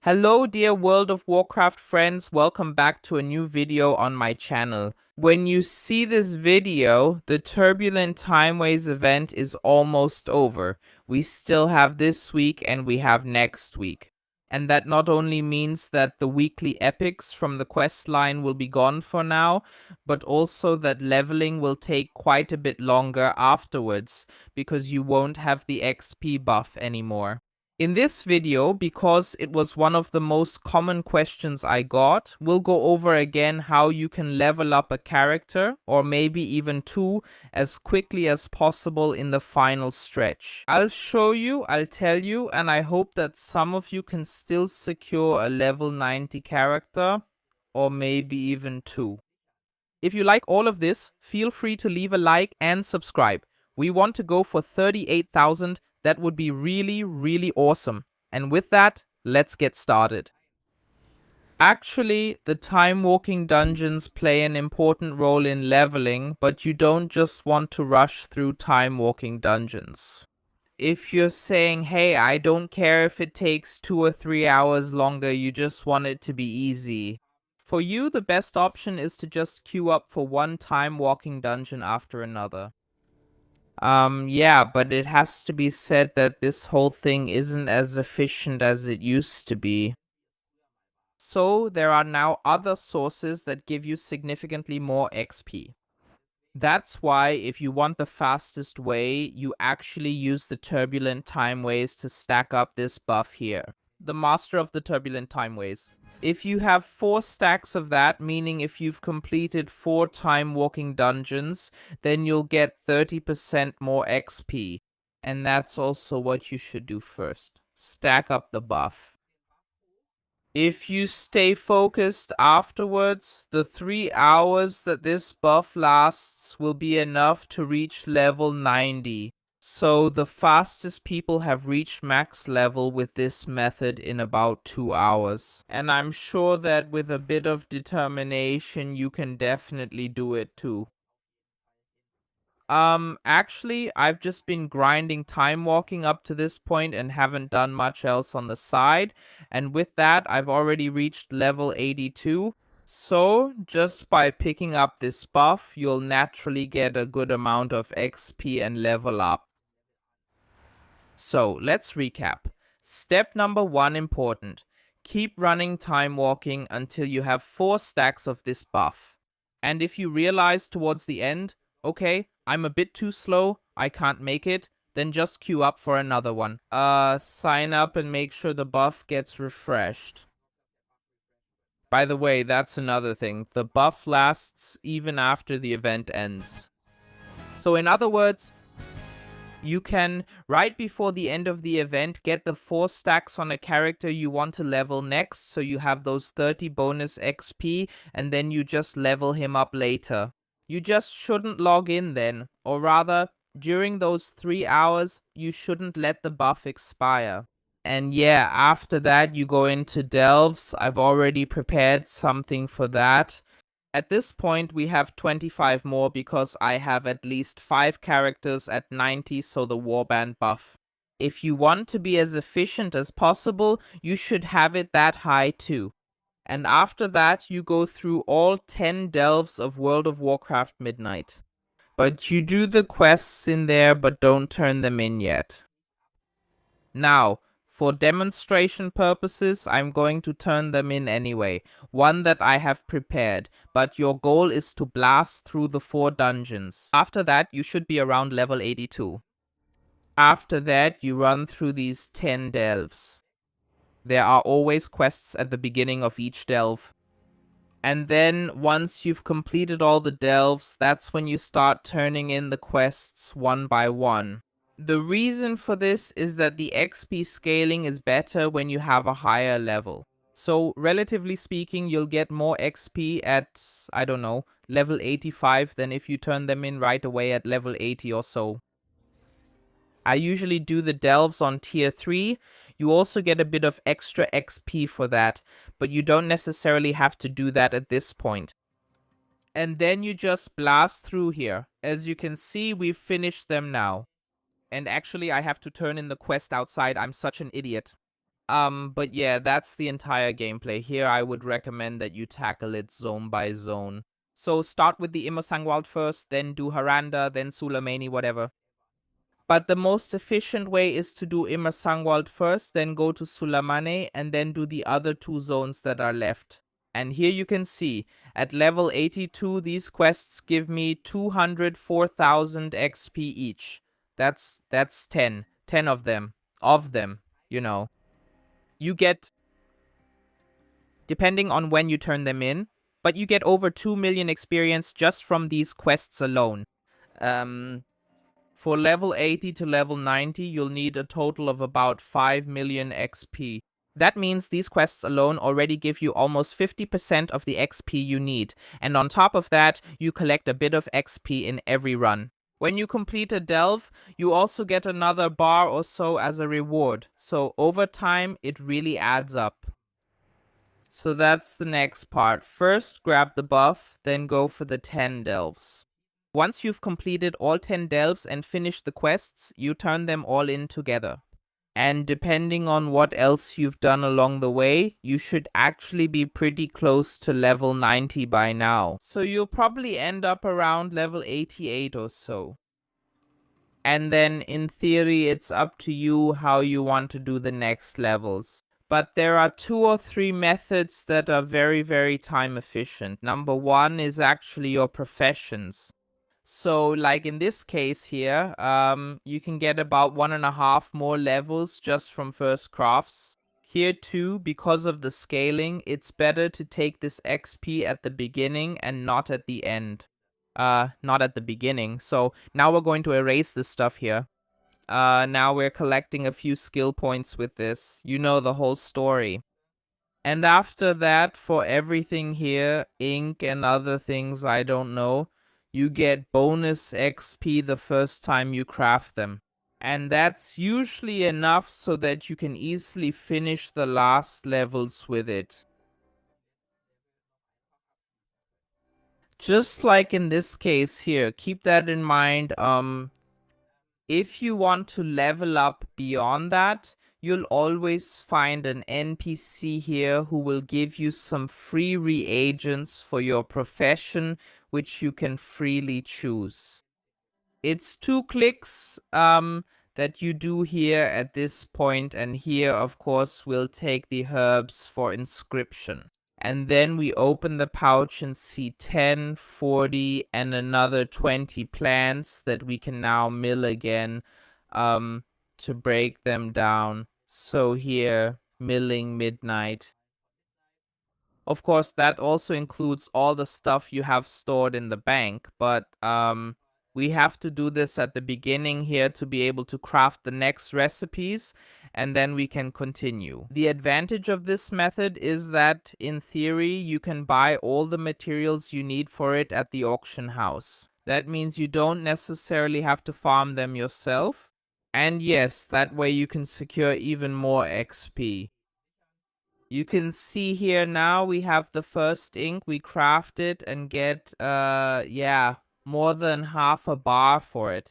Hello dear World of Warcraft friends, welcome back to a new video on my channel. When you see this video, the Turbulent Timeways event is almost over. We still have this week and we have next week. And that not only means that the weekly epics from the quest line will be gone for now, but also that leveling will take quite a bit longer afterwards, because you won't have the XP buff anymore. In this video, because it was one of the most common questions I got, we'll go over again how you can level up a character, or maybe even two, as quickly as possible in the final stretch. I'll show you, I'll tell you, and I hope that some of you can still secure a level 90 character, or maybe even two. If you like all of this, feel free to leave a like and subscribe. We want to go for 38,000. That would be really awesome. And with that, let's get started. Actually, the Timewalking Dungeons play an important role in leveling, but you don't just want to rush through Timewalking Dungeons. If you're saying, hey, I don't care if it takes 2 or 3 hours longer, you just want it to be easy. For you, the best option is to just queue up for one Timewalking Dungeon after another. Yeah, but it has to be said that this whole thing isn't as efficient as it used to be. So there are now other sources that give you significantly more XP. That's why if you want the fastest way, you actually use the Turbulent Timeways to stack up this buff here. The Master of the Turbulent Timeways. If you have 4 stacks of that, meaning if you've completed 4 Timewalking Dungeons, then you'll get 30% more XP. And that's also what you should do first. Stack up the buff. If you stay focused afterwards, the 3 hours that this buff lasts will be enough to reach level 90. So the fastest people have reached max level with this method in about 2 hours. And I'm sure that with a bit of determination you can definitely do it too. Actually, I've just been grinding time walking up to this point and haven't done much else on the side. And with that, I've already reached level 82. So, just by picking up this buff, you'll naturally get a good amount of XP and level up. So, let's recap. Step number 1 important. Keep running time walking until you have 4 stacks of this buff. And if you realize towards the end, okay, I'm a bit too slow, I can't make it, then just queue up for another one. Sign up and make sure the buff gets refreshed. By the way, that's another thing. The buff lasts even after the event ends. So in other words, you can, right before the end of the event, get the 4 stacks on a character you want to level next, so you have those 30 bonus XP, and then you just level him up later. You just shouldn't log in then, or rather, during those 3 hours, you shouldn't let the buff expire. And yeah, after that you go into delves. I've already prepared something for that. At this point, we have 25 more because I have at least 5 characters at 90, so the warband buff. If you want to be as efficient as possible, you should have it that high too. And after that, you go through all 10 delves of World of Warcraft Midnight. But you do the quests in there, but don't turn them in yet. Now, for demonstration purposes, I'm going to turn them in anyway, one that I have prepared, but your goal is to blast through the 4 dungeons. After that, you should be around level 82. After that, you run through these 10 delves. There are always quests at the beginning of each delve. And then, once you've completed all the delves, that's when you start turning in the quests one by one. The reason for this is that the XP scaling is better when you have a higher level. So, relatively speaking, you'll get more XP at, I don't know, level 85 than if you turn them in right away at level 80 or so. I usually do the delves on tier 3. You also get a bit of extra XP for that, but you don't necessarily have to do that at this point. And then you just blast through here. As you can see, we've finished them now. And actually, I have to turn in the quest outside. I'm such an idiot. But yeah, that's the entire gameplay. Here I would recommend that you tackle it zone by zone. So start with the Immersangwald first, then do Haranda, then Sulamani, whatever. But the most efficient way is to do Immersangwald first, then go to Sulamane, and then do the other two zones that are left. And here you can see, at level 82, these quests give me 204,000 XP each. That's 10. 10 of them. You know. You get, depending on when you turn them in, but you get over 2 million experience just from these quests alone. For level 80 to level 90, you'll need a total of about 5 million XP. That means these quests alone already give you almost 50% of the XP you need, and on top of that, you collect a bit of XP in every run. When you complete a delve, you also get another bar or so as a reward, so over time, it really adds up. So that's the next part. First, grab the buff, then go for the 10 delves. Once you've completed all 10 delves and finished the quests, you turn them all in together. And depending on what else you've done along the way, you should actually be pretty close to level 90 by now. So you'll probably end up around level 88 or so. And then in theory, it's up to you how you want to do the next levels. But there are 2 or 3 methods that are very, very time efficient. Number 1 is actually your professions. So like in this case here, you can get about 1.5 more levels just from first crafts. Here too, because of the scaling, it's better to take this XP at the beginning and not at the end. Not at the beginning. So now we're going to erase this stuff here. Now we're collecting a few skill points with this. You know the whole story. And after that, for everything here, ink and other things I don't know, you get bonus XP the first time you craft them. And that's usually enough so that you can easily finish the last levels with it. Just like in this case here, keep that in mind. If you want to level up beyond that, you'll always find an NPC here who will give you some free reagents for your profession, which you can freely choose. It's 2 clicks that you do here at this point, and here, of course, we'll take the herbs for inscription. And then we open the pouch and see 10, 40, and another 20 plants that we can now mill again to break them down. So here, milling midnight. Of course, that also includes all the stuff you have stored in the bank, but we have to do this at the beginning here to be able to craft the next recipes, and then we can continue. The advantage of this method is that, in theory, you can buy all the materials you need for it at the auction house. That means you don't necessarily have to farm them yourself. And yes, that way you can secure even more XP. You can see here now we have the first ink. We craft it and get, more than half a bar for it.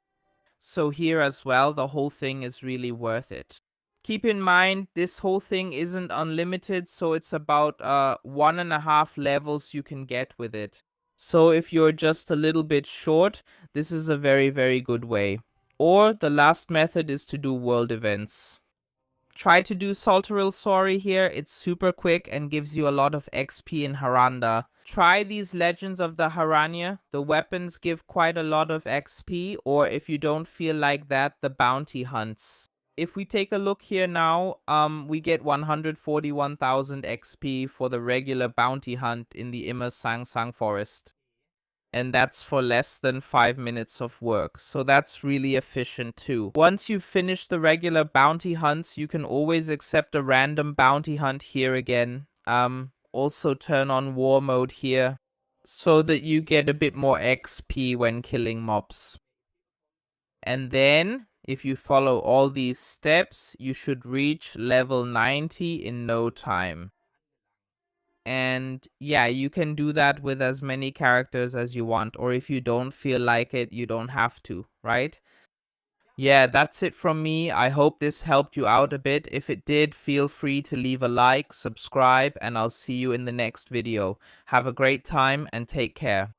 So here as well, the whole thing is really worth it. Keep in mind, this whole thing isn't unlimited, so it's about 1.5 levels you can get with it. So if you're just a little bit short, this is a very, very good way. Or the last method is to do world events. Try to do Saltaril Sori here. It's super quick and gives you a lot of XP in Haranda. Try these Legends of the Haranya. The weapons give quite a lot of XP, or if you don't feel like that, the bounty hunts. If we take a look here now, we get 141,000 XP for the regular bounty hunt in the Immersang Forest. And that's for less than 5 minutes of work, so that's really efficient too. Once you've finished the regular bounty hunts, you can always accept a random bounty hunt here again. Also turn on war mode here, so that you get a bit more XP when killing mobs. And then, if you follow all these steps, you should reach level 90 in no time. And yeah, you can do that with as many characters as you want, or if you don't feel like it, you don't have to, right? Yeah, that's it from me. I hope this helped you out a bit. If it did, feel free to leave a like, subscribe, and I'll see you in the next video. Have a great time and take care.